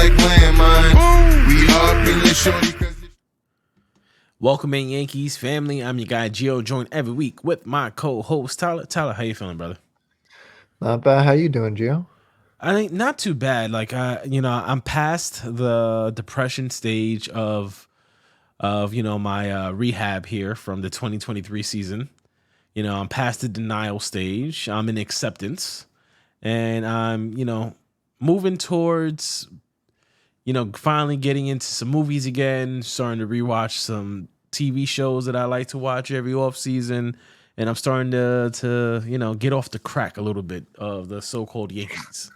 like landmines. We up in your shorty 'cause Welcome in, Yankees family. I'm your guy Gio, joined every week with my co-host Tyler. Tyler, how you feeling, brother? Not bad. How you doing, Gio? I think not too bad. Like I'm past the depression stage of my rehab here from the 2023 season. I'm past the denial stage. I'm in acceptance, and I'm moving towards finally getting into some movies again, starting to rewatch some TV shows that I like to watch every off season, and I'm starting to get off the crack a little bit of the so-called Yankees.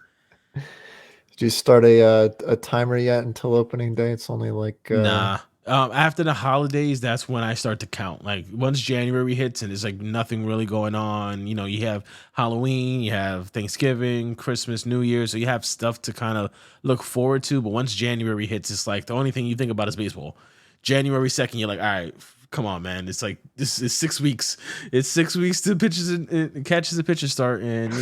Did you start a timer yet until opening day? It's only like Nah. After the holidays, that's when I start to count. Like once January hits and there's like nothing really going on, you have Halloween, you have Thanksgiving, Christmas, New Year, so you have stuff to kind of look forward to. But once January hits, it's like the only thing you think about is baseball. January 2nd, you're like, all right, come on, man. It's like this is 6 weeks. It's 6 weeks to pitches and catches the pitcher start, and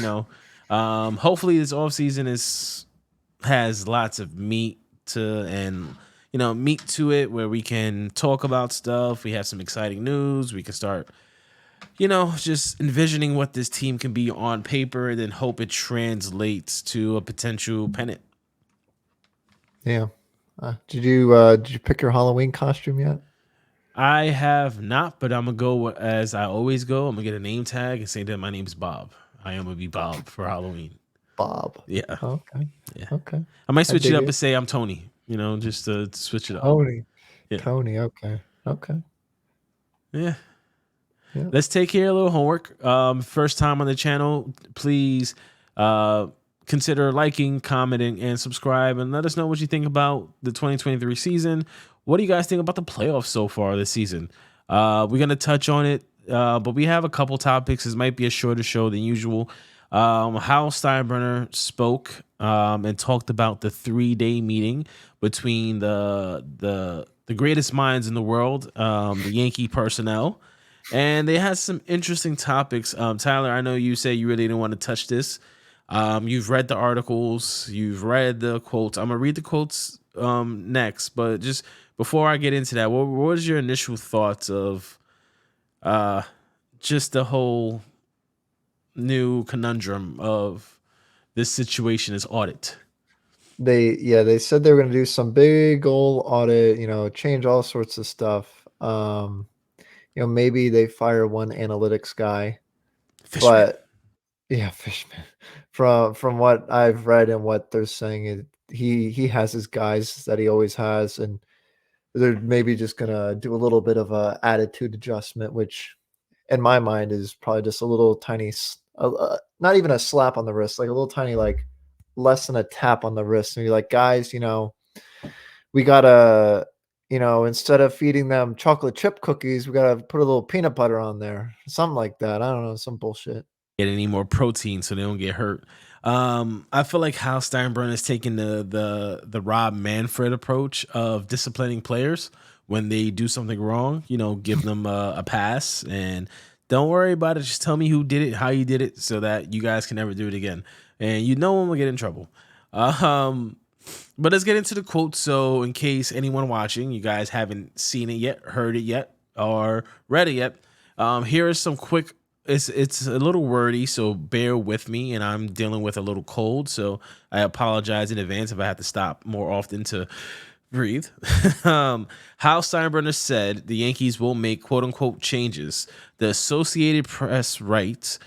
hopefully this off season has lots of meat to it where we can talk about stuff. We have some exciting news. We can start, just envisioning what this team can be on paper and then hope it translates to a potential pennant. Yeah. Did you pick your Halloween costume yet? I have not, but I'm going to go as I always go. I'm going to get a name tag and say that my name's Bob. I am going to be Bob for Halloween. Bob. Yeah. Okay. Yeah. Okay. I might switch it up and say I'm Tony. Just to switch it up. Tony. Yeah. Tony. Okay. Yeah. Yeah. Let's take care of a little homework. First time on the channel, please consider liking, commenting, and subscribe, and let us know what you think about the 2023 season. What do you guys think about the playoffs so far this season? We're going to touch on it, but we have a couple topics. This might be a shorter show than usual. Hal Steinbrenner spoke and talked about the 3-day meeting between the greatest minds in the world, the Yankee personnel, and they had some interesting topics. Tyler, I know you say you really didn't want to touch this. You've read the articles, you've read the quotes. I'm gonna read the quotes next, but just before I get into that, what was your initial thoughts of just the whole new conundrum of this situation is audit? They said they were going to do some big old audit, change all sorts of stuff. Maybe they fire one analytics guy. Fishman. But yeah, Fishman. From what I've read and what they're saying, he has his guys that he always has, and they're maybe just gonna do a little bit of a attitude adjustment, which in my mind is probably just a little tiny, not even a slap on the wrist, like a little tiny, like less than a tap on the wrist, and you're like, guys, we gotta, instead of feeding them chocolate chip cookies, we gotta put a little peanut butter on there, something like that. I don't know, some bullshit. Get any more protein so they don't get hurt. I feel like Hal Steinbrenner is taking the Rob Manfred approach of disciplining players when they do something wrong. Give them a pass and don't worry about it. Just tell me who did it, how you did it, so that you guys can never do it again. And when we'll get in trouble. But let's get into the quote. So in case anyone watching, you guys haven't seen it yet, heard it yet, or read it yet, here is some quick. It's a little wordy, so bear with me, and I'm dealing with a little cold, so I apologize in advance if I have to stop more often to breathe. Hal Steinbrenner said the Yankees will make quote-unquote changes. The Associated Press writes,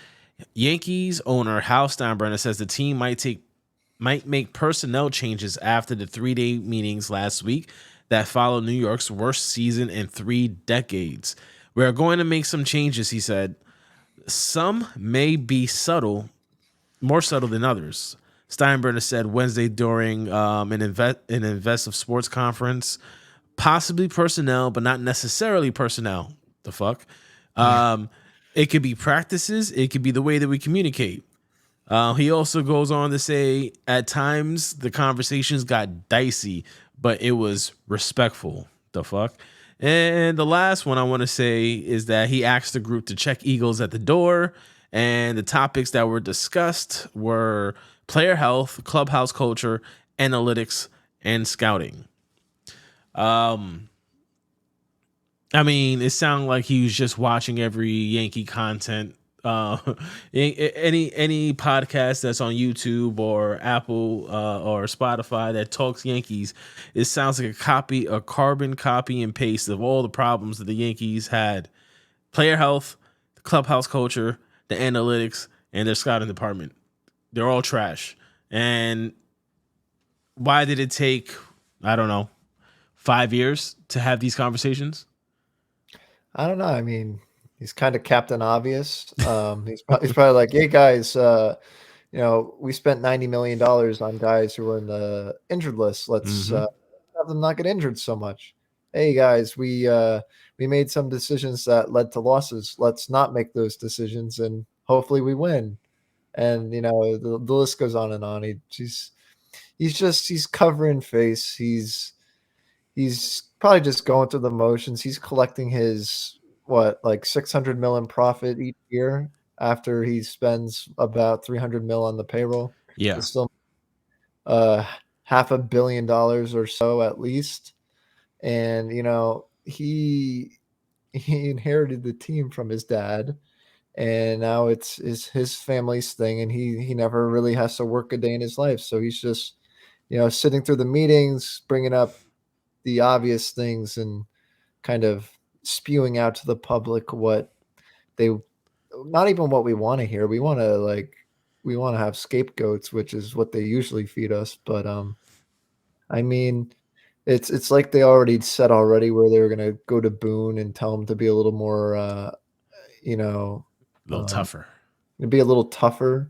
Yankees owner Hal Steinbrenner says the team might make personnel changes after the 3-day meetings last week that followed New York's worst season in 3 decades. We are going to make some changes, he said. Some may be more subtle than others. Steinbrenner said Wednesday during an Invest of Sports conference, possibly personnel, but not necessarily personnel. The fuck? It could be practices. It could be the way that we communicate. He also goes on to say, at times the conversations got dicey, but it was respectful. The fuck? And the last one I want to say is that he asked the group to check Eagles at the door, and the topics that were discussed were player health, clubhouse culture, analytics, and scouting. I mean, it sounded like he was just watching every Yankee content. Any podcast that's on YouTube or Apple or Spotify that talks Yankees, it sounds like a carbon copy and paste of all the problems that the Yankees had: player health, the clubhouse culture, the analytics, and their scouting department. They're all trash. And why did it take, I don't know, 5 years to have these conversations? I don't know. I mean, he's kind of Captain Obvious. He's probably like, hey guys, we spent $90 million on guys who were in the injured list. Let's Mm-hmm. have them not get injured so much. Hey guys, we made some decisions that led to losses. Let's not make those decisions, and hopefully we win. And the list goes on and on. He's covering face. He's probably just going through the motions. He's collecting his like 600 mil in profit each year after he spends about 300 mil on the payroll. Yeah. It's still uh $500 million or so at least. And he inherited the team from his dad, and now it's his family's thing, and he never really has to work a day in his life. So he's just sitting through the meetings, bringing up the obvious things and kind of spewing out to the public what they not even what we want to hear. We want to have scapegoats, which is what they usually feed us. But I mean, it's like they already said already where they were gonna go to Boone and tell him to be a little more, you know, A little tougher. be a little tougher.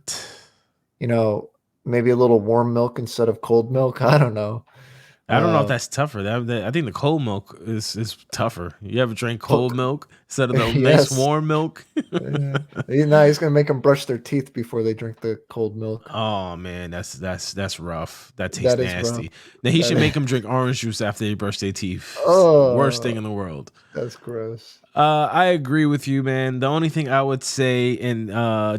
Maybe a little warm milk instead of cold milk. I don't know. I don't know if Uh, that's tougher. I think the cold milk is tougher. You ever drink cold milk instead of the nice yes. warm milk? Yeah. No, he's gonna make them brush their teeth before they drink the cold milk. Oh man, that's rough. That tastes That is rough. nasty. Now he should That make them drink orange juice after they brush their teeth. It's the worst thing oh, in the world. that's gross. I agree with you, man. The only thing I would say, and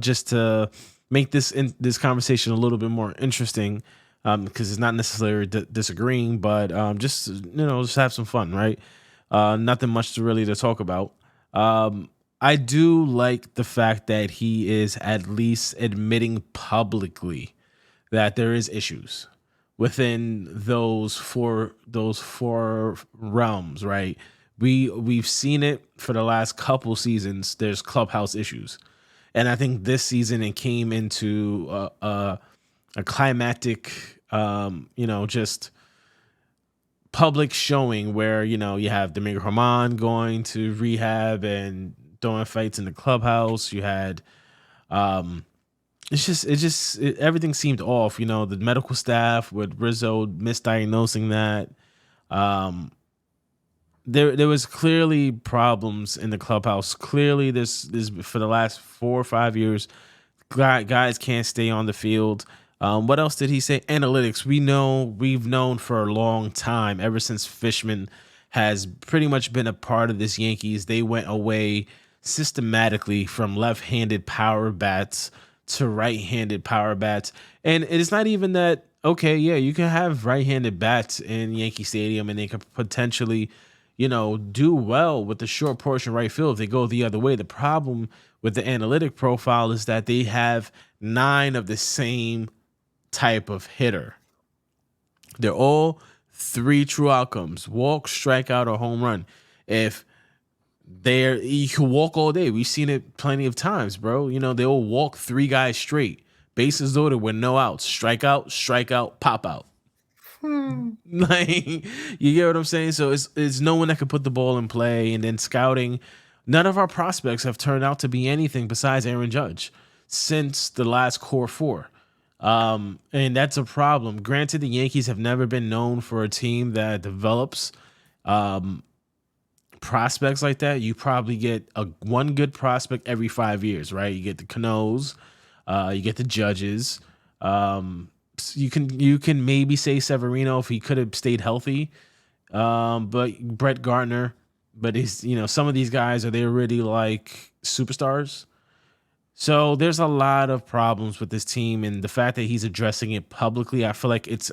just to make this conversation a little bit more interesting, because it's not necessarily disagreeing, but just just have some fun, right? Nothing much to talk about. I do like the fact that he is at least admitting publicly that there is issues within those four realms, right? We've seen it for the last couple seasons. There's clubhouse issues, and I think this season it came into a climactic, just public showing where you have Domingo Herman going to rehab and throwing fights in the clubhouse. You had everything seemed off. The medical staff with Rizzo misdiagnosing that. There was clearly problems in the clubhouse. Clearly, this for the last 4 or 5 years, guys can't stay on the field. What else did he say? Analytics. We've known for a long time, ever since Fishman has pretty much been a part of this Yankees. They went away systematically from left-handed power bats to right-handed power bats. And it's not even that, okay, yeah, you can have right-handed bats in Yankee Stadium and they could potentially, do well with the short portion right field if they go the other way. The problem with the analytic profile is that they have 9 of the same type of hitter. They're all 3 true outcomes: walk, strikeout, or home run. If you can walk all day. We've seen it plenty of times, bro. They'll walk 3 guys straight, bases loaded with no outs, strikeout, pop out. Like, you get what I'm saying? So it's no one that can put the ball in play. And then scouting, none of our prospects have turned out to be anything besides Aaron Judge since the last core 4. And that's a problem. Granted, the Yankees have never been known for a team that develops prospects like that. You probably get one good prospect every 5 years, right? You get the Canoes, you get the Judges. You can maybe say Severino if he could have stayed healthy. But Brett Gardner, but he's some of these guys, are they really like superstars? So there's a lot of problems with this team, and the fact that he's addressing it publicly, I feel like it's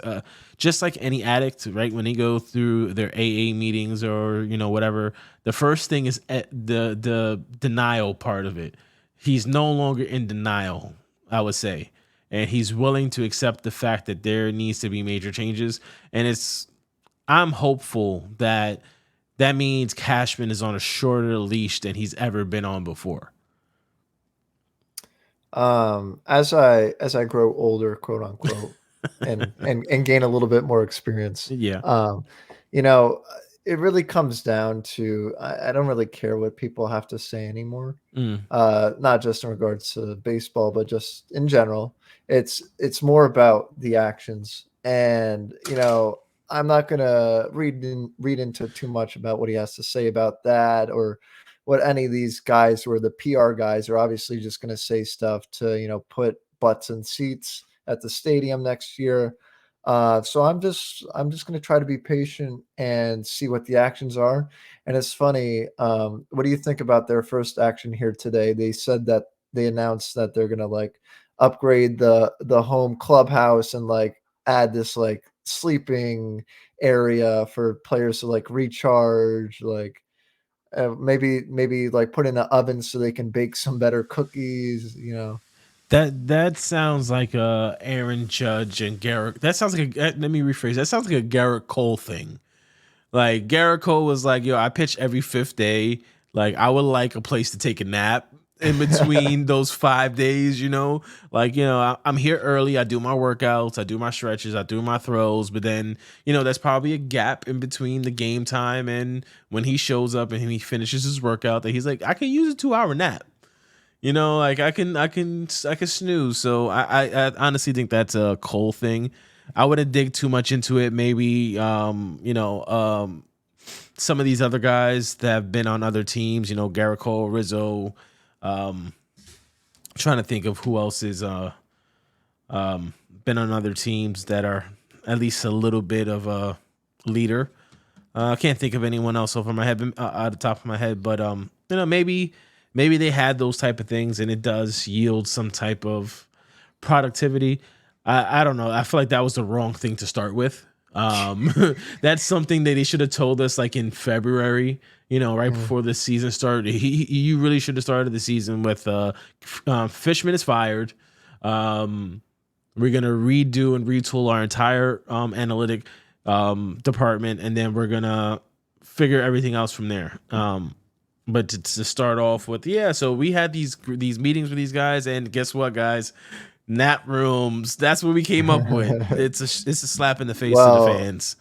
just like any addict, right? When they go through their AA meetings or whatever, the first thing is the denial part of it. He's no longer in denial, I would say, and he's willing to accept the fact that there needs to be major changes. And I'm hopeful that that means Cashman is on a shorter leash than he's ever been on before. As I grow older, quote unquote, and gain a little bit more experience, Yeah. um, you know, it really comes down to I don't really care what people have to say anymore. Mm. Not just in regards to baseball, but just in general. It's more about the actions, and I'm not gonna read into too much about what he has to say about that, or what any of these guys who are the PR guys are obviously just going to say stuff to, put butts in seats at the stadium next year. So I'm just going to try to be patient and see what the actions are. And it's funny. What do you think about their first action here today? They said that they announced that they're going to like upgrade the home clubhouse and like add this like sleeping area for players to like recharge, like maybe like put in an oven so they can bake some better cookies. That sounds like a Aaron Judge and Garrett. That sounds like let me rephrase. That sounds like a Garrett Cole thing. Like Garrett Cole was like, "Yo, I pitch every fifth day. Like I would like a place to take a nap in between those 5 days. I'm here early. I do my workouts. I do my stretches. I do my throws. But then there's probably a gap in between the game time and when he shows up and he finishes his workout. That he's like, I can use a 2 hour nap." Like I can snooze. So I honestly think that's a Cole thing. I wouldn't dig too much into it. Maybe some of these other guys that have been on other teams, Garrett Cole, Rizzo. Trying to think of who else is been on other teams that are at least a little bit of a leader. I can't think of anyone else over my head, out the top of my head, but maybe they had those type of things and it does yield some type of productivity. I don't know. I feel like that was the wrong thing to start with. That's something that they should have told us like in February, right before the season started. You really should have started the season with Fishman is fired. We're gonna redo and retool our entire analytic department, and then we're gonna figure everything else from there. But to start off with, so we had these meetings with these guys, and guess what, guys? Nap rooms. That's what we came up with. It's a slap in the face to the Well, fans.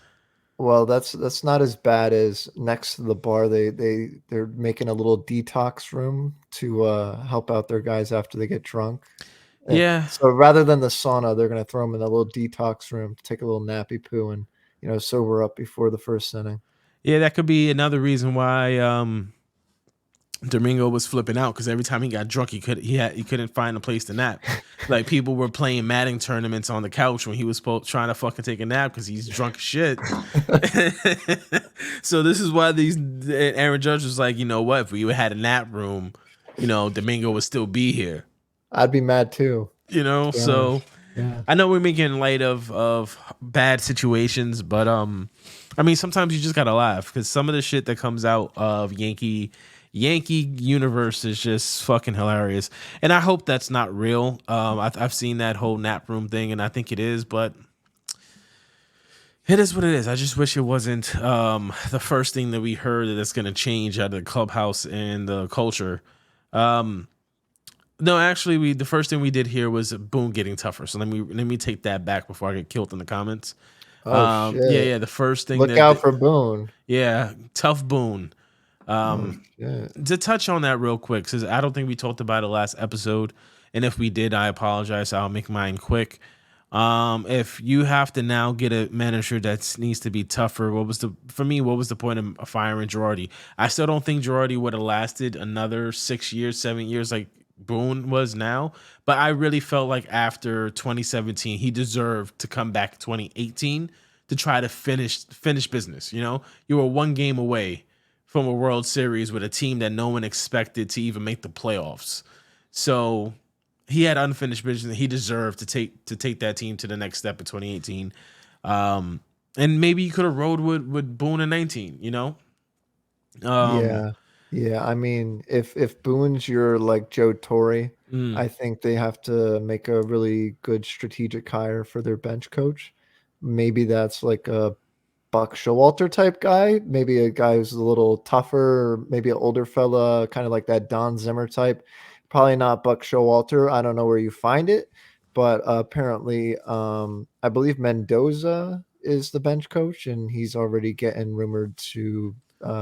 well, that's not as bad as next to the bar. They're making a little detox room to help out their guys after they get drunk. Yeah, So rather than the sauna, they're gonna throw them in a little detox room to take a little nappy poo and sober up before the first inning. yeah, that could be another reason why Domingo was flipping out, because every time he got drunk, he couldn't find a place to nap. Like people were playing Madden tournaments on the couch when he was trying to fucking take a nap because he's drunk as shit. So this is why Aaron Judge was like, you know what? If we had a nap room, Domingo would still be here. I'd be mad too. To be So honest. Yeah. I know we're making light of bad situations, but I mean sometimes you just gotta laugh because some of the shit that comes out of Yankee universe is just fucking hilarious, and I hope that's not real. I've seen that whole nap room thing, and I think it is, but it is what it is. I just wish it wasn't the first thing that we heard that's going to change out of the clubhouse and the culture. No, actually, the first thing we did here was Boone getting tougher. So let me take that back before I get killed in the comments. Oh shit! Yeah. The first thing Look out for Boone. tough Boone. Oh shit! To touch on that real quick, because I don't think we talked about it last episode, and if we did, I apologize. I'll make mine quick. If you have to now get a manager that needs to be tougher, what was the point of firing Girardi? I still don't think Girardi would have lasted another 6 years, 7 years like Boone was now. But I really felt like after 2017, he deserved to come back 2018 to try to finish business. You were one game away from a World Series with a team that no one expected to even make the playoffs. So he had unfinished business. He deserved to take that team to the next step in 2018. And maybe you could have rode with Boone in 19. You know. Um, Yeah. Yeah, I mean, if Boone's your like Joe Torre, mm, I think they have to make a really good strategic hire for their bench coach. Maybe that's like a Buck Showalter type guy, maybe a guy who's a little tougher, maybe an older fella, kind of like that Don Zimmer type. Probably not Buck Showalter. I don't know where you find it, but apparently, I believe Mendoza is the bench coach, and he's already getting rumored to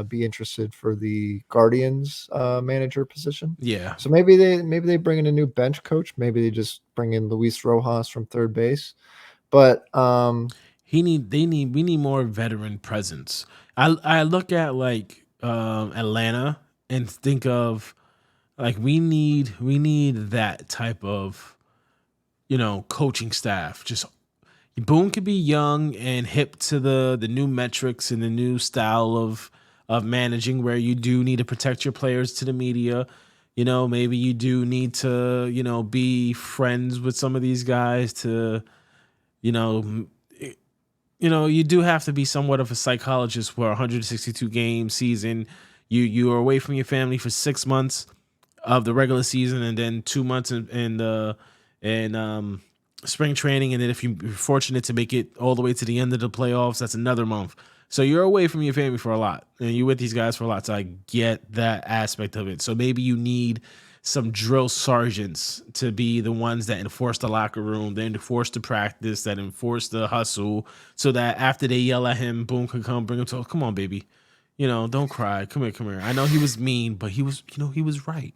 be interested for the Guardians manager position. yeah. So maybe they bring in a new bench coach. Maybe they just bring in Luis Rojas from third base. But We need more veteran presence. I look at like Atlanta and think of like we need that type of, you know, coaching staff. Just Boone could be young and hip to the new metrics and the new style of managing, where you do need to protect your players to the media. You know, maybe you do need to, you know, be friends with some of these guys to, you know, you do have to be somewhat of a psychologist for a 162 game season. You are away from your family for 6 months of the regular season, and then 2 months in spring training, and then if you're fortunate to make it all the way to the end of the playoffs, that's another month. So you're away from your family for a lot, and you're with these guys for a lot. So I get that aspect of it. So maybe you need some drill sergeants to be the ones that enforce the locker room, that enforce the practice, that enforce the hustle, so that after they yell at him, Boone can come bring him to, come on, baby. You know, don't cry. Come here, come here. I know he was mean, but he was, you know, he was right.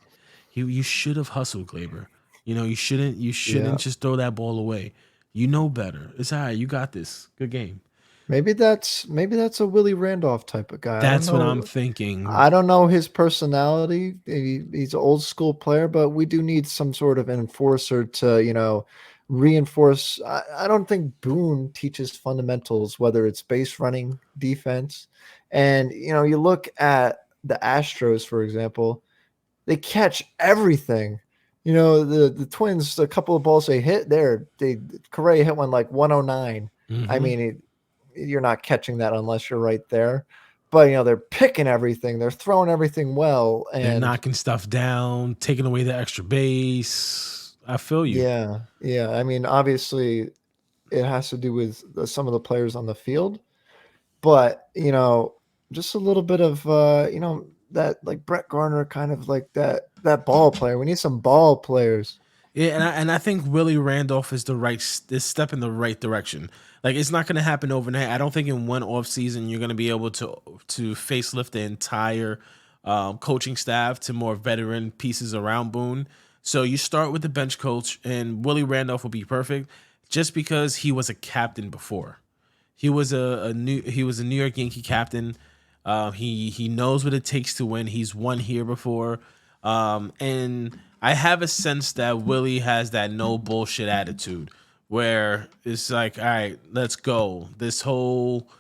You should have hustled, Glaber. You know, you yeah, shouldn't just throw that ball away. You know better. It's all right. You got this. Good game. maybe that's a Willie Randolph type of guy. That's what I'm thinking. I don't know his personality. He's an old school player, but we do need some sort of enforcer to, reinforce. I don't think Boone teaches fundamentals, whether it's base running, defense. And, you look at the Astros, for example, they catch everything. The Twins, a couple of balls they hit there, Correa hit one like 109. I Hmm. mean, you're not catching that unless you're right there. But they're picking everything, they're throwing everything well, They're and knocking stuff down, taking away the extra base. I feel you. yeah, yeah. I mean, obviously, it has to do with some of the players on the field, but just a little bit of that like Brett Garner kind of like that ball player. We need some ball players. Yeah, and I think Willie Randolph is this step in the right direction. Like it's not going to happen overnight. I don't think in one off season you're going to be able to facelift the entire coaching staff to more veteran pieces around Boone. So you start with the bench coach, and Willie Randolph will be perfect, just because he was a captain before. He was a New York Yankee captain. He knows what it takes to win. He's won here before, and I have a sense that Willie has that no bullshit attitude, where it's like, all right, let's go. This whole,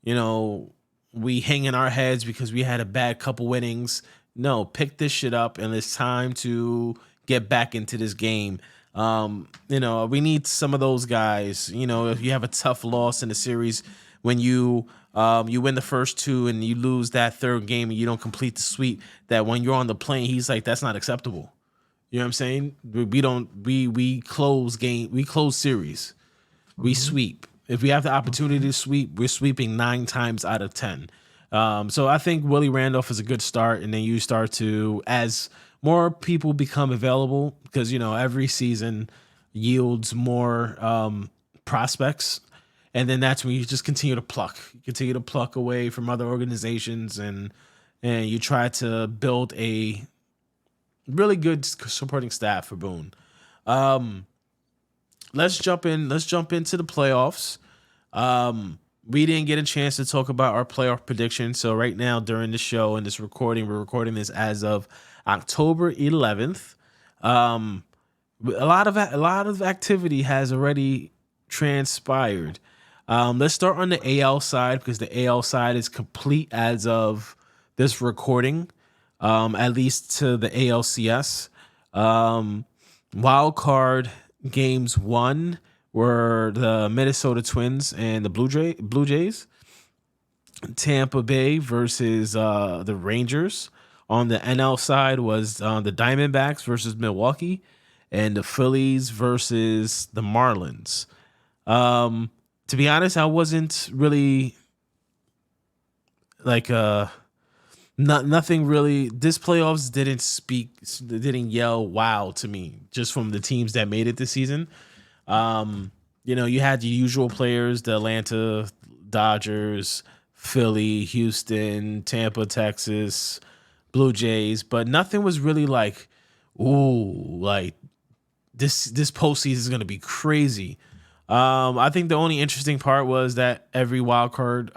you know, we hang in our heads because we had a bad couple winnings. No, pick this shit up, and it's time to get back into this game. We need some of those guys. If you have a tough loss in the series, when you win the first two and you lose that third game and you don't complete the sweep, that when you're on the plane, he's like, that's not acceptable. You know what I'm saying? We don't we close series. We Mhm. sweep. If we have the opportunity to sweep, we're sweeping 9 times out of 10. So I think Willie Randolph is a good start, and then you start to, as more people become available, because every season yields more prospects, and then that's when you just continue to pluck away from other organizations, and you try to build a really good supporting staff for Boone. Um, let's jump in. Let's jump into the playoffs. We didn't get a chance to talk about our playoff prediction. So right now during the show and this recording, we're recording this as of October 11th. A lot of activity has already transpired. Let's start on the AL side, because the AL side is complete as of this recording, at least to the ALCS. Um, Wild card games one were the Minnesota Twins and the Blue Jays. Tampa Bay versus the Rangers. On the NL side was the Diamondbacks versus Milwaukee, and the Phillies versus the Marlins. To be honest, I wasn't really like nothing really. This playoffs didn't yell wow to me just from the teams that made it this season. You had the usual players, the Atlanta Dodgers, Philly, Houston, Tampa, Texas, Blue Jays, but nothing was really like, ooh, like this postseason is gonna be crazy. I think the only interesting part was that every wild card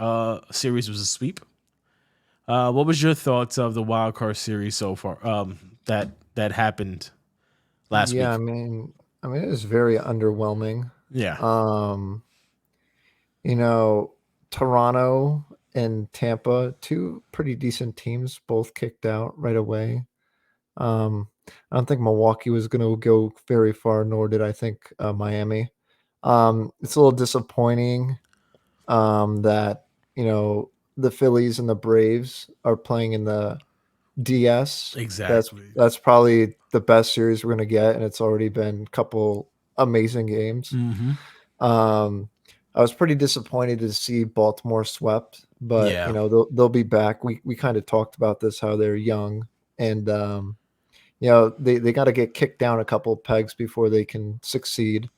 series was a sweep. What was your thoughts of the wild card series so far? That happened last Yeah, week. it was very underwhelming. Yeah. Um, you know, Toronto and Tampa, two pretty decent teams, both kicked out right away. I don't think Milwaukee was going to go very far, nor did I think Miami. It's a little disappointing that the Phillies and the Braves are playing in the DS. That's Exactly. that's probably the best series we're going to get, and it's already been a couple amazing games. Mm-hmm. Um, I was pretty disappointed to see Baltimore swept, but Yeah. they'll be back. We kind of talked about this, how they're young, and they got to get kicked down a couple of pegs before they can succeed.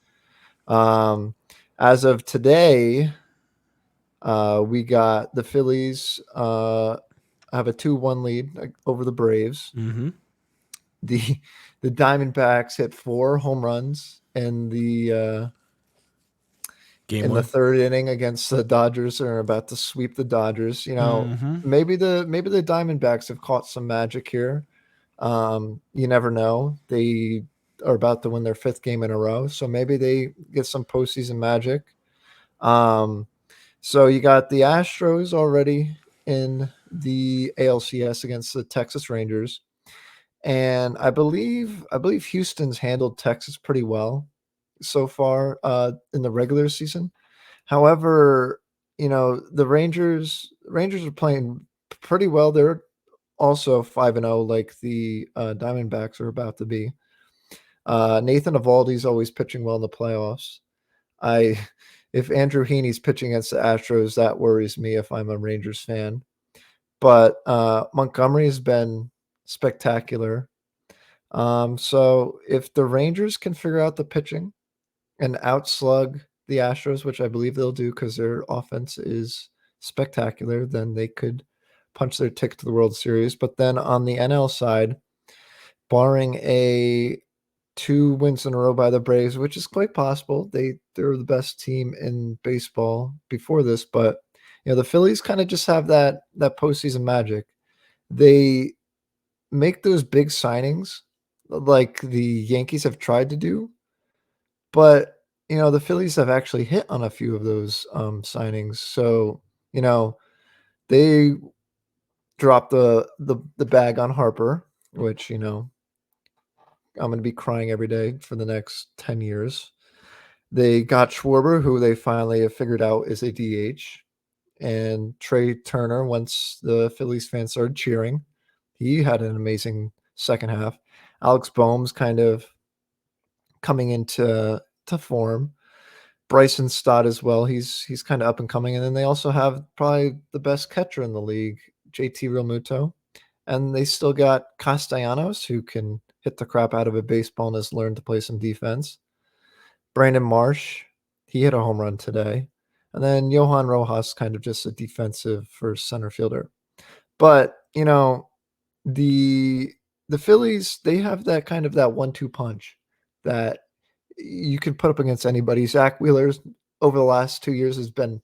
Um, as of today, we got the Phillies have a 2-1 lead over the Braves. Mm-hmm. The the Diamondbacks hit 4 home runs Game in the one. third inning against the Dodgers, and are about to sweep the Dodgers. Mm-hmm. Maybe the Diamondbacks have caught some magic here. You never know. They are about to win their fifth game in a row, so maybe they get some postseason magic. Um, so you got the Astros already in the ALCS against the Texas Rangers, and I believe Houston's handled Texas pretty well so far in the regular season. However, the Rangers are playing pretty well. They're also 5-0, like the Diamondbacks are about to be. Nathan Eovaldi's always pitching well in the playoffs. I If Andrew Heaney's pitching against the Astros, that worries me if I'm a Rangers fan. But Montgomery has been spectacular. So if the Rangers can figure out the pitching and outslug the Astros, which I believe they'll do because their offense is spectacular, then they could punch their ticket to the World Series. But then on the NL side, barring a 2 wins in a row by the Braves, which is quite possible, they're the best team in baseball before this. But the Phillies kind of just have that postseason magic. They make those big signings like the Yankees have tried to do, but the Phillies have actually hit on a few of those signings. So they dropped the bag on Harper, which I'm going to be crying every day for the next 10 years. They got Schwarber, who they finally have figured out is a DH, and Trey Turner. Once the Phillies fans started cheering, he had an amazing second half. Alex Boehm's kind of coming into to form. Bryson Stott as well. He's kind of up and coming. And then they also have probably the best catcher in the league, JT Realmuto. And they still got Castellanos, who can hit the crap out of a baseball and has learned to play some defense. Brandon Marsh, he hit a home run today. And then Johan Rojas, kind of just a defensive first center fielder. But, the the Phillies, they have that kind of that 1-2 punch that you could put up against anybody. Zach Wheeler's over the last 2 years has been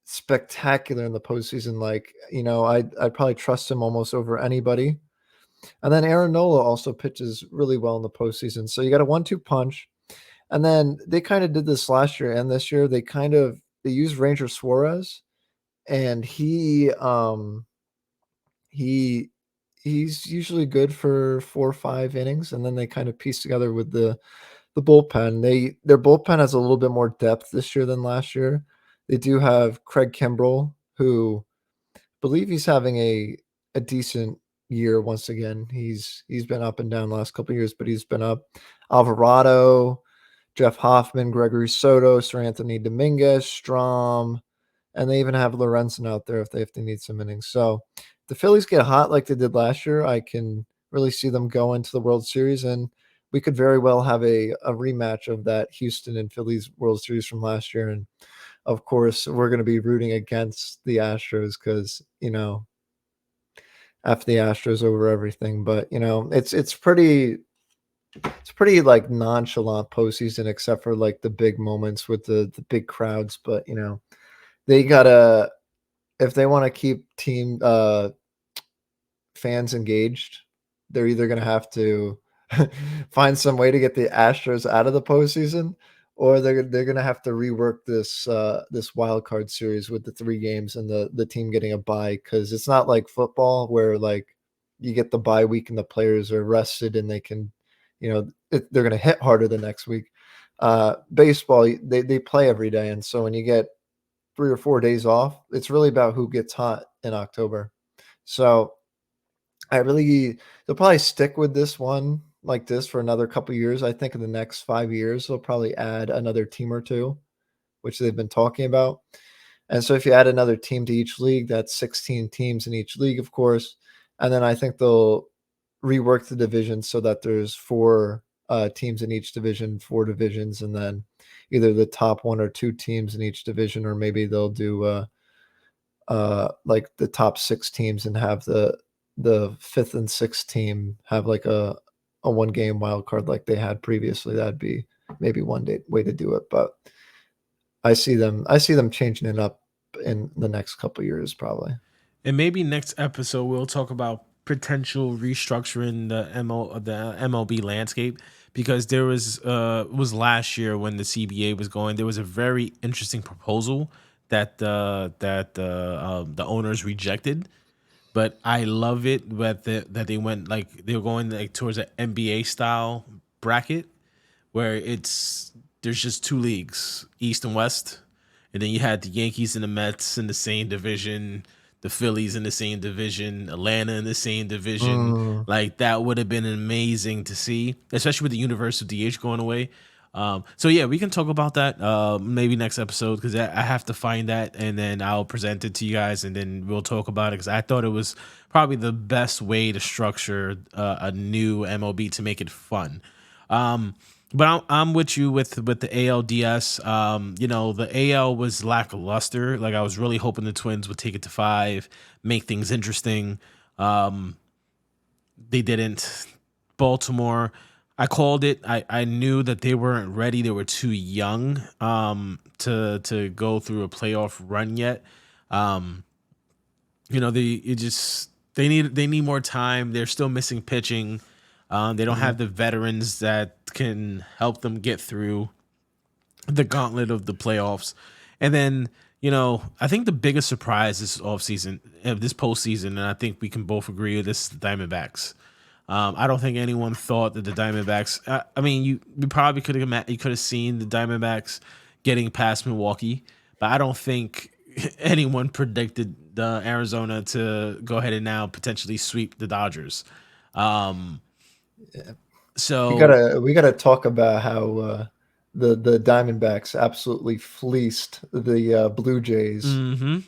spectacular in the postseason. Like, I'd probably trust him almost over anybody. And then Aaron Nola also pitches really well in the postseason. So you got a 1-2 punch. And then they kind of did this last year and this year. They used Ranger Suarez, and he he's usually good for 4 or 5 innings, and then they kind of piece together with the bullpen. Their bullpen has a little bit more depth this year than last year. They do have Craig Kimbrell, who believe he's having a decent year once again. He's been up and down the last couple of years, but he's been up. Alvarado, Jeff Hoffman, Gregory Soto, Sir Anthony Dominguez, Strom, and they even have Lorenzen out there if they need some innings. So if the Phillies get hot like they did last year, I can really see them go into the World Series, and we could very well have a rematch of that Houston and Phillies World Series from last year. And of course, we're going to be rooting against the Astros because, after the Astros over everything. But, it's pretty like nonchalant postseason except for like the big moments with the big crowds. But, they gotta, if they want to keep team fans engaged, they're either going to have to find some way to get the Astros out of the postseason, or they're going to have to rework this wild card series with the 3 games and the team getting a bye, because it's not like football where like you get the bye week and the players are rested and they can, they're going to hit harder the next week. Baseball, they play every day, and so when you get 3 or 4 days off, it's really about who gets hot in October. So they'll probably stick with this one like this for another couple years. I think in the next 5 years, they'll probably add another team or two, which they've been talking about. And so if you add another team to each league, that's 16 teams in each league, of course. And then I think they'll rework the division so that there's 4 teams in each division, 4 divisions, and then either the top 1 or 2 teams in each division, or maybe they'll do like the top 6 teams and have the fifth and sixth team have like a 1 game wild card like they had previously. That'd be maybe one day way to do it, but I see them changing it up in the next couple years probably. And maybe next episode we'll talk about potential restructuring the MLB landscape, because there was last year when the CBA was going, there was a very interesting proposal that the owners rejected. But I love it that they went, like they were going like towards an NBA style bracket where there's just 2 leagues, East and West, and then you had the Yankees and the Mets in the same division, the Phillies in the same division, Atlanta in the same division. Mm, Like that would have been amazing to see, especially with the universal DH going away. So yeah, we can talk about that maybe next episode, because I have to find that and then I'll present it to you guys and then we'll talk about it, because I thought it was probably the best way to structure a new MLB to make it fun. But I'm with you with the ALDS. The AL was lackluster. Like I was really hoping the Twins would take it to 5, make things interesting. They didn't. Baltimore, I called it. I knew that they weren't ready. They were too young to go through a playoff run yet. They need more time. They're still missing pitching. They don't mhm, have the veterans that can help them get through the gauntlet of the playoffs. And then, I think the biggest surprise this offseason, this postseason, and I think we can both agree with this, is the Diamondbacks. I don't think anyone thought that the Diamondbacks. I mean, you probably you could have seen the Diamondbacks getting past Milwaukee, but I don't think anyone predicted the Arizona to go ahead and now potentially sweep the Dodgers. Um, yeah. We so gotta we gotta talk about how the Diamondbacks absolutely fleeced the Blue Jays, hmm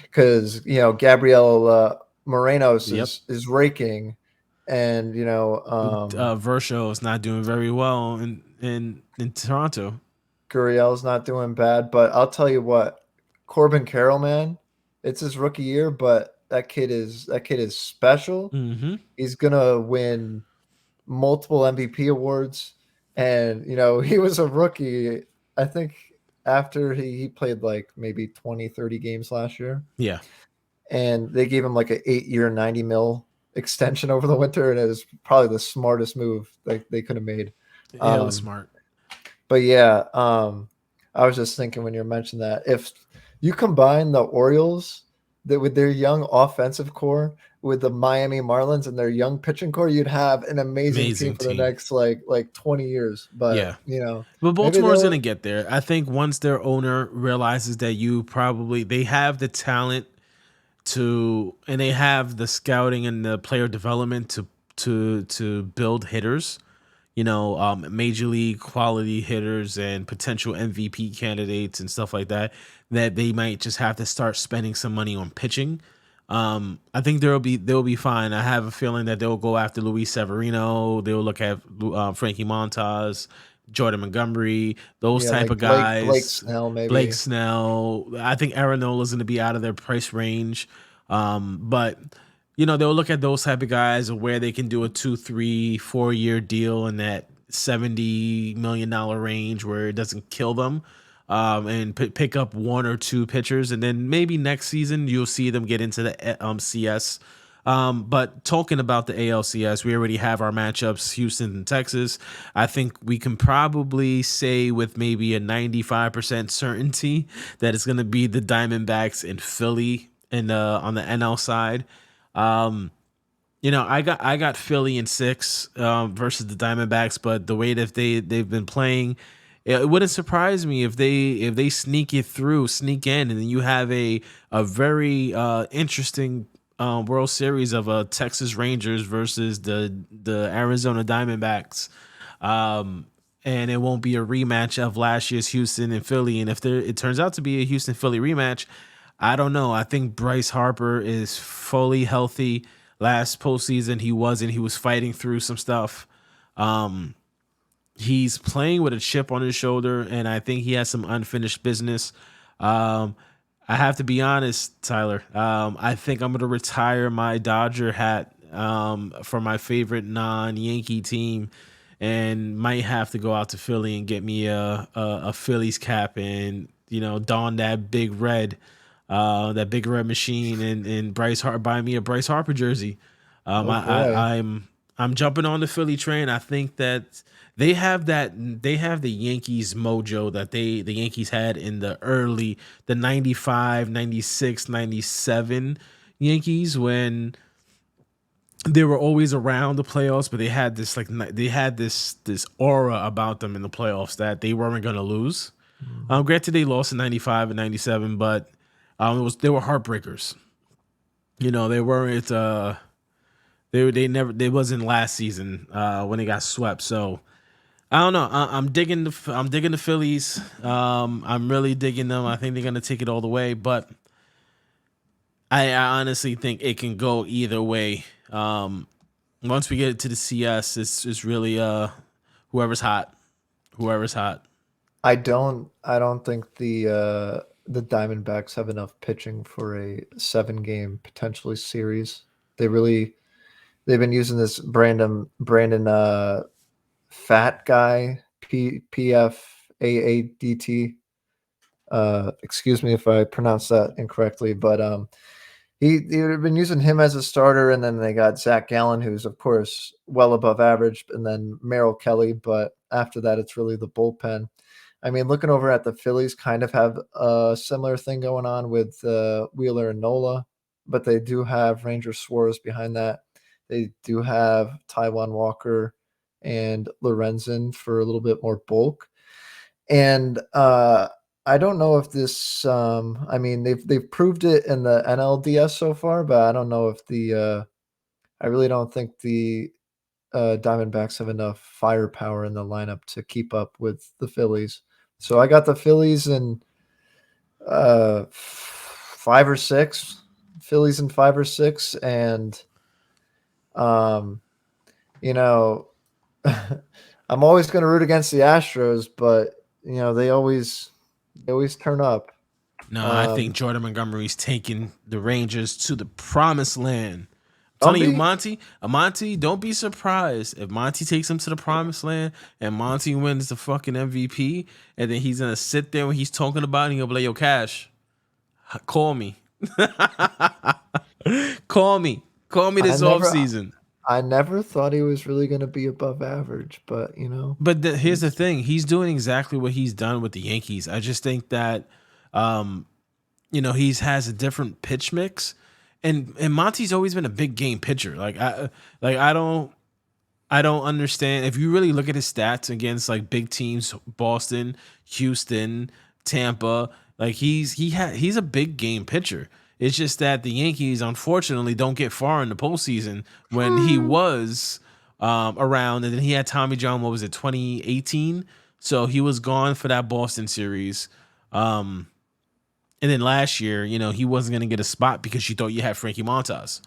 because Gabriel Morenos yep. is raking, and Versho is not doing very well in Toronto. Gurriel's not doing bad. But I'll tell you what, Corbin Carroll, man, it's his rookie year, but that kid is special. hmm He's gonna win multiple MVP awards. And, he was a rookie, I think, after he played like maybe 20, 30 games last year. Yeah, And they gave him like an 8 year, 90 mil extension over the winter. And it was probably the smartest move they could have made. yeah, it was Um, smart. but yeah, I was just thinking when you mentioned that, if you combine the Orioles that with their young offensive core, with the Miami Marlins and their young pitching core, you'd have an amazing team Amazing for the team. next like 20 years. But Yeah. But maybe Baltimore's they'll gonna get there. I think once their owner realizes that they have the talent and they have the scouting and the player development to build hitters, major league quality hitters and potential MVP candidates and stuff like that, that they might just have to start spending some money on pitching. I think they'll be fine. I have a feeling that they'll go after Luis Severino. They'll look at Frankie Montas, Jordan Montgomery, those yeah, type of like Blake guys. Snell Blake maybe. Snell. I think Arenola's going to be out of their price range. But they'll look at those type of guys where they can do a 2, 3, 4 year deal in that $70 million range where it doesn't kill them. And pick up one or two pitchers, and then maybe next season you'll see them get into the CS. But talking about the ALCS, we already have our matchups, Houston and Texas. I think we can probably say with maybe a 95% certainty that it's going to be the Diamondbacks and Philly on the NL side. I got Philly in 6 versus the Diamondbacks, but the way that they've been playing, it wouldn't surprise me if they sneak in, and then you have a very interesting World Series of Texas Rangers versus the Arizona Diamondbacks. And it won't be a rematch of last year's Houston and Philly. And if it turns out to be a Houston Philly rematch, I don't know. I think Bryce Harper is fully healthy. Last postseason, he wasn't. He was fighting through some stuff. He's playing with a chip on his shoulder, and I think he has some unfinished business. I have to be honest, Tyler. I think I'm going to retire my Dodger hat for my favorite non-Yankee team, and might have to go out to Philly and get me a Phillies cap and don that big red machine, and buy me a Bryce Harper jersey. Oh boy. I'm jumping on the Philly train. I think that they have the Yankees mojo that the Yankees had in the 95, 96, 97 Yankees, when they were always around the playoffs, but they had this aura about them in the playoffs that they weren't going to lose. Granted, they lost in 95 and 97, but they were heartbreakers. They weren't. They wasn't last season when they got swept. So I don't know. I'm digging the Phillies. I'm really digging them. I think they're gonna take it all the way, but I honestly think it can go either way. Once we get to the CS, it's really whoever's hot. Whoever's hot. I don't think the Diamondbacks have enough pitching for a 7-game potentially series. They've been using this Brandon fat guy PFAADT. Excuse me if I pronounced that incorrectly, but they've been using him as a starter, and then they got Zach Gallen, who's of course well above average, and then Merrill Kelly. But after that, it's really the bullpen. I mean, looking over at the Phillies, kind of have a similar thing going on with Wheeler and Nola, but they do have Ranger Suarez behind that. They do have Taiwan Walker and Lorenzen for a little bit more bulk. And I don't know if this. I mean, they've proved it in the NLDS so far, but I don't know if I really don't think the Diamondbacks have enough firepower in the lineup to keep up with the Phillies. So I got the Phillies in 5 or 6. Phillies in 5 or 6, and um, you know, I'm always going to root against the Astros, but they always turn up. No, I think Um, Jordan Montgomery's taking the Rangers to the promised land. I'm don't telling you, be. Monty, don't be surprised if Monty takes him to the promised land and Monty wins the fucking MVP, and then he's gonna sit there when he's talking about it and he'll be like, "Yo, Cash, call me, call me I this never, offseason." I never thought he was really going to be above average, but But here's the he's thing: he's doing exactly what he's done with the Yankees. I just think that, he has a different pitch mix, and Monty's always been a big game pitcher. I don't understand if you really look at his stats against like big teams, Boston, Houston, Tampa. Like he's a big game pitcher. It's just that the Yankees unfortunately don't get far in the postseason when he was around, and then he had Tommy John. What was it, 2018? So he was gone for that Boston series. And then last year, he wasn't going to get a spot because you thought you had Frankie Montas.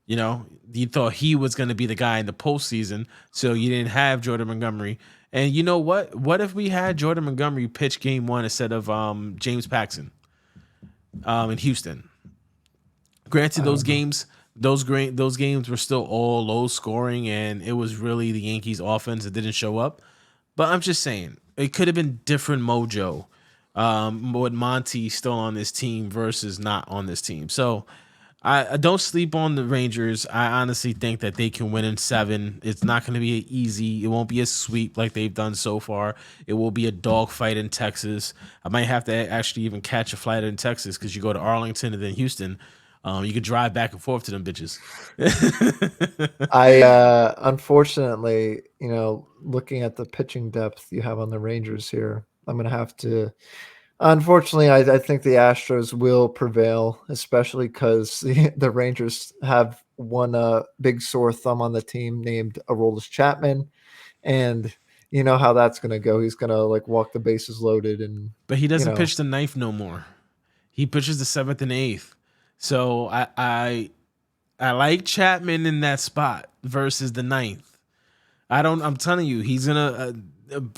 You thought he was going to be the guy in the postseason, so you didn't have Jordan Montgomery. And you know what? What if we had Jordan Montgomery pitch game one instead of James Paxton in Houston? Granted, those games were still all low scoring, and it was really the Yankees offense that didn't show up. But I'm just saying, it could have been different mojo with Monty still on this team versus not on this team. So I don't sleep on the Rangers. I honestly think that they can win in 7. It's not going to be easy. It won't be a sweep like they've done so far. It will be a dogfight in Texas. I might have to actually even catch a flight in Texas because you go to Arlington and then Houston. You could drive back and forth to them bitches. I unfortunately, looking at the pitching depth you have on the Rangers here, I'm gonna have to. Unfortunately, I think the Astros will prevail, especially because the Rangers have one big sore thumb on the team named Aroldis Chapman, and you know how that's gonna go. He's gonna like walk the bases loaded, but he doesn't pitch the ninth no more. He pitches the 7th and 8th. So I like Chapman in that spot versus the 9th. I'm telling you, he's gonna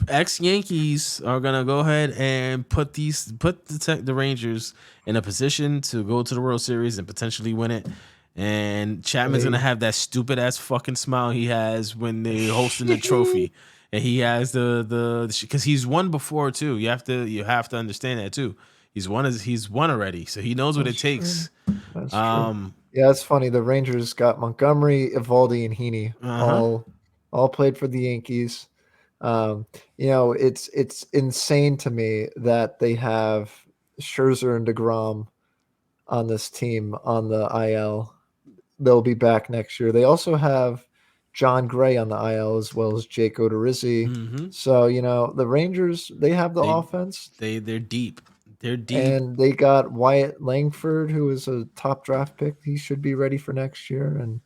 ex-Yankees are gonna go ahead and put the Rangers in a position to go to the World Series and potentially win it. And Chapman's gonna have that stupid ass fucking smile he has when they hosting the trophy, and he has the because he's won before too. You have to understand that too. He's won already, so he knows what it takes. That's true. Yeah, it's funny. The Rangers got Montgomery, Evaldi, and Heaney all played for the Yankees. It's insane to me that they have Scherzer and DeGrom on this team on the IL. They'll be back next year. They also have John Gray on the IL as well as Jake Odorizzi. Mm-hmm. So the Rangers, they have the offense. They're deep. They're deep. And they got Wyatt Langford, who is a top draft pick. He should be ready for next year. And,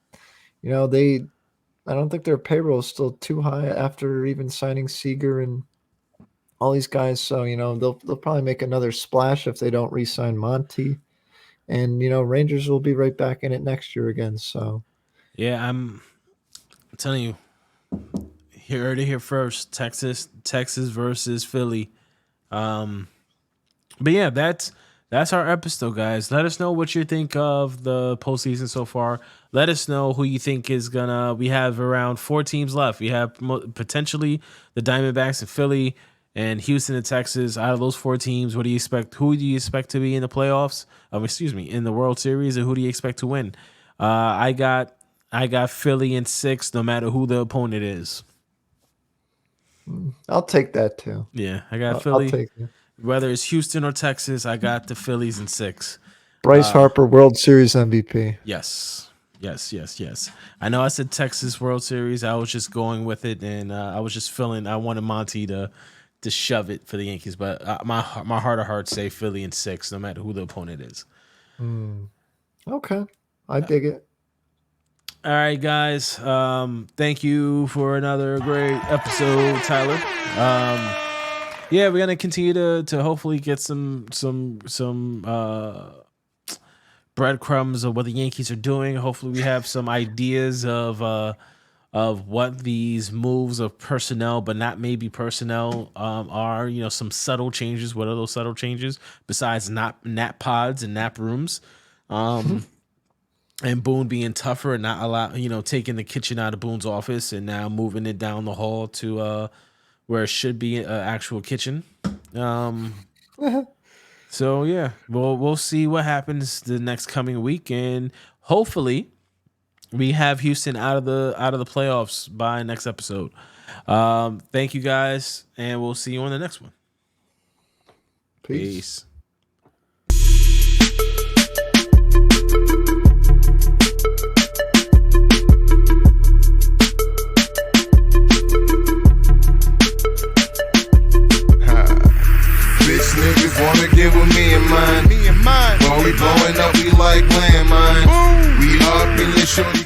I don't think their payroll is still too high after even signing Seager and all these guys. So, they'll probably make another splash if they don't re-sign Monty. And, Rangers will be right back in it next year again. So, yeah, I'm telling you, heard it here first. Texas versus Philly. But yeah, that's our episode, guys. Let us know what you think of the postseason so far. Let us know who you think is gonna. We have around 4 teams left. We have potentially the Diamondbacks and Philly and Houston and Texas. Out of those 4 teams, what do you expect? Who do you expect to be in the playoffs? In the World Series, and who do you expect to win? I got Philly in 6, no matter who the opponent is. I'll take that too. Yeah, I got Philly. I'll take it. Whether it's Houston or Texas, I got the Phillies in 6. Bryce Harper, World Series MVP. Yes. I know I said Texas World Series. I was just going with it, and I was just feeling I wanted Monty to shove it for the Yankees, but my heart of hearts say Philly in 6, no matter who the opponent is. Okay, I dig it. All right, guys. Thank you for another great episode, Tyler. Yeah, we're gonna continue to hopefully get some breadcrumbs of what the Yankees are doing. Hopefully, we have some ideas of what these moves of personnel, but not maybe personnel, are. Some subtle changes. What are those subtle changes besides not nap pods and nap rooms? And Boone being tougher and not taking the kitchen out of Boone's office and now moving it down the hall to where it should be an actual kitchen. So yeah, we'll see what happens the next coming week, and hopefully we have Houston out of the playoffs by next episode. Thank you guys, and we'll see you on the next one. Peace. wanna get with me and mine. When we blowing up, we like landmines. We up in your shorty.